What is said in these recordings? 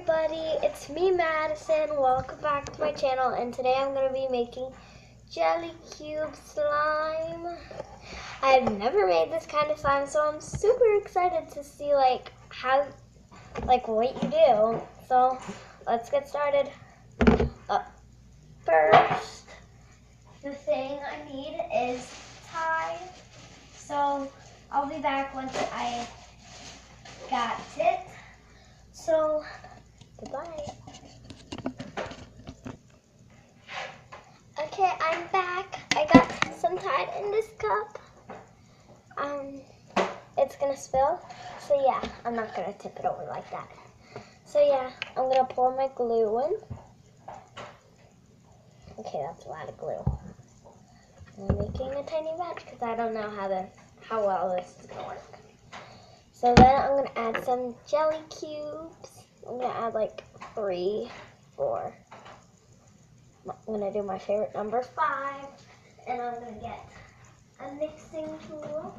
everybody, it's me Madison. Welcome back to my channel, and today I'm going to be making jelly cube slime. I've never made this kind of slime, so I'm super excited to see what you do. So let's get started. First, the thing I need is Tide. So I'll be back once I got it. So, goodbye. Okay, I'm back. I got some Tide in this cup. It's gonna spill. So yeah, I'm not gonna tip it over like that. So yeah, I'm gonna pour my glue in. Okay, that's a lot of glue. I'm making a tiny batch because I don't know how well this is gonna work. So then I'm going to add some jelly cubes. I'm going to add like 3, 4. I'm going to do my favorite number, 5. And I'm going to get a mixing tool.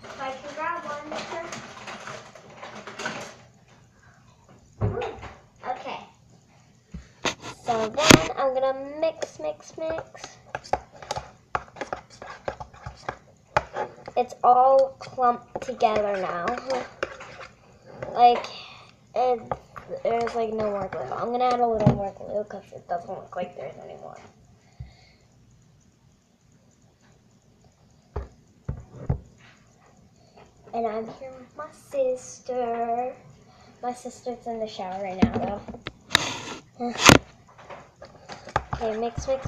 If I can grab one. Okay. So then I'm going to mix. It's all clumped together now. There's like no more glue. I'm gonna add a little more glue because it doesn't look like there's any more. And I'm here with my sister. My sister's in the shower right now though. Okay, mix. I'm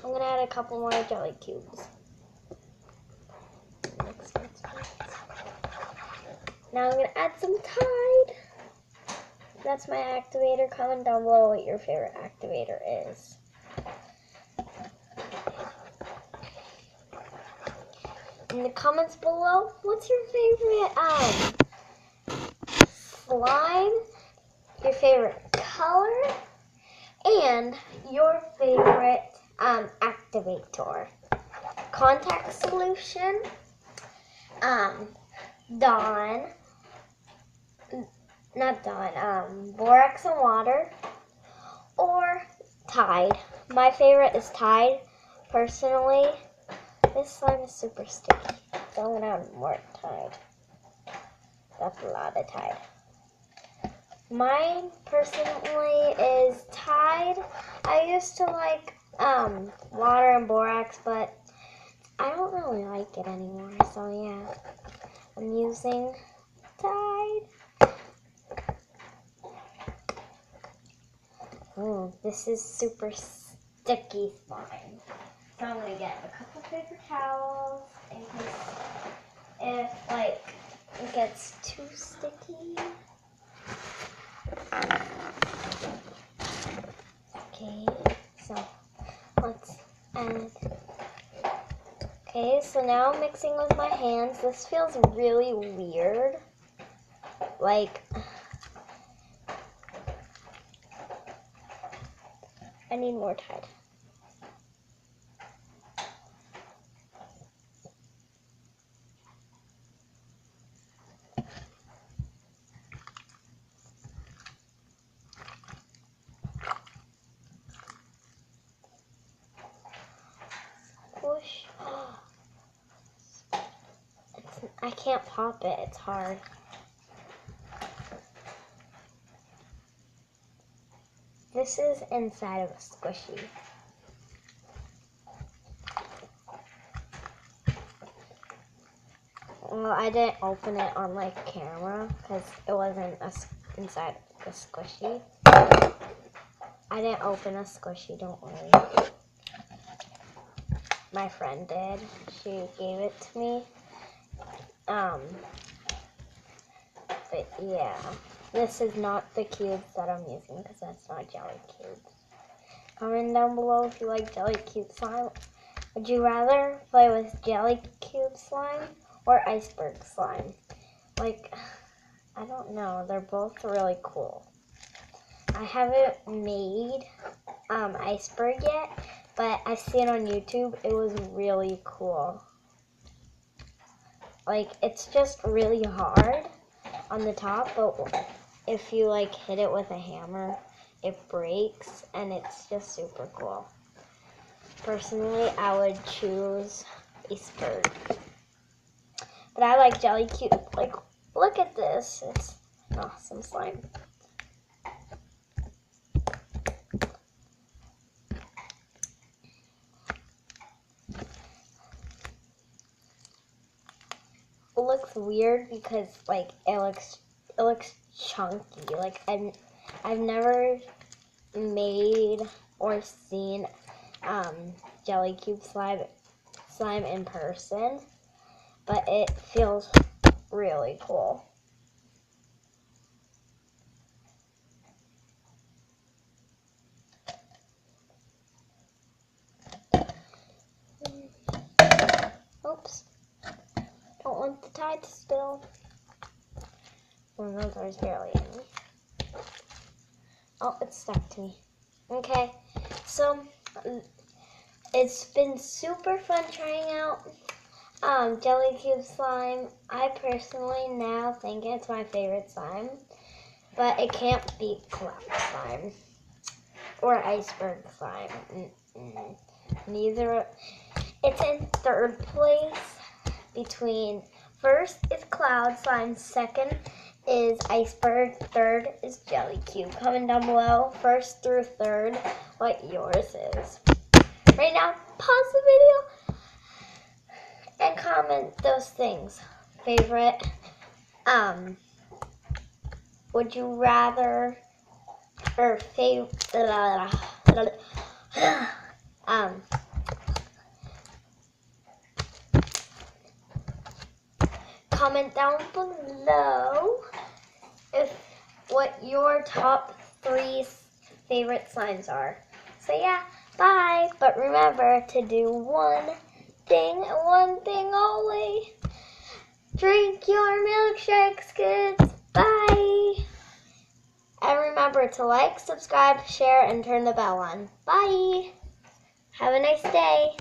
gonna add a couple more jelly cubes. Mix. Now I'm going to add some Tide. That's my activator. Comment down below what your favorite activator is. In the comments below, what's your favorite slime, your favorite color, and your favorite activator. Contact solution, borax and water, or Tide. My favorite is Tide, personally. This slime is super sticky, so I'm gonna add more Tide. That's a lot of Tide. Mine, personally, is Tide. I used to like water and borax, but I don't really like it anymore, so yeah. I'm using Tide. This is super sticky slime. So I'm going to get a couple paper towels in case it gets too sticky. Okay, so let's add. Okay, so now I'm mixing with my hands. This feels really weird. I need more Tide. Push. I can't pop it. It's hard. This is inside of a squishy. Well, I didn't open it on camera because it wasn't inside the squishy. I didn't open a squishy, don't worry. My friend did. She gave it to me. But yeah, this is not the cubes that I'm using because that's not jelly cubes. Comment down below if you like jelly cube slime. Would you rather play with jelly cube slime or iceberg slime? I don't know. They're both really cool. I haven't made iceberg yet, but I've seen it on YouTube. It was really cool. like, it's just really hard on the top, but if you like hit it with a hammer, it breaks, and it's just super cool. Personally, I would choose Iceberg. But I like Jellycube. Like, look at this. It's an awesome slime. It looks weird because like it looks chunky. Like I've never made or seen Jellycube slime in person, but it feels really cool. Oops. Don't want the tide to spill. Oh, no, there's barely any. Oh, it's stuck to me. Okay, so it's been super fun trying out Jellycube slime. I personally now think it's my favorite slime, but it can't beat Cloud slime or Iceberg slime. Neither. It's in third place between first is Cloud slime, second is Iceberg, third is Jellycube. Comment down below, first through third, what yours is. Right now, pause the video and comment those things. Favorite, would you rather, or comment down below what your top 3 favorite slimes are. So yeah, bye. But remember to do one thing and one thing only. Drink your milkshakes, kids. Bye. And remember to like, subscribe, share, and turn the bell on. Bye. Have a nice day.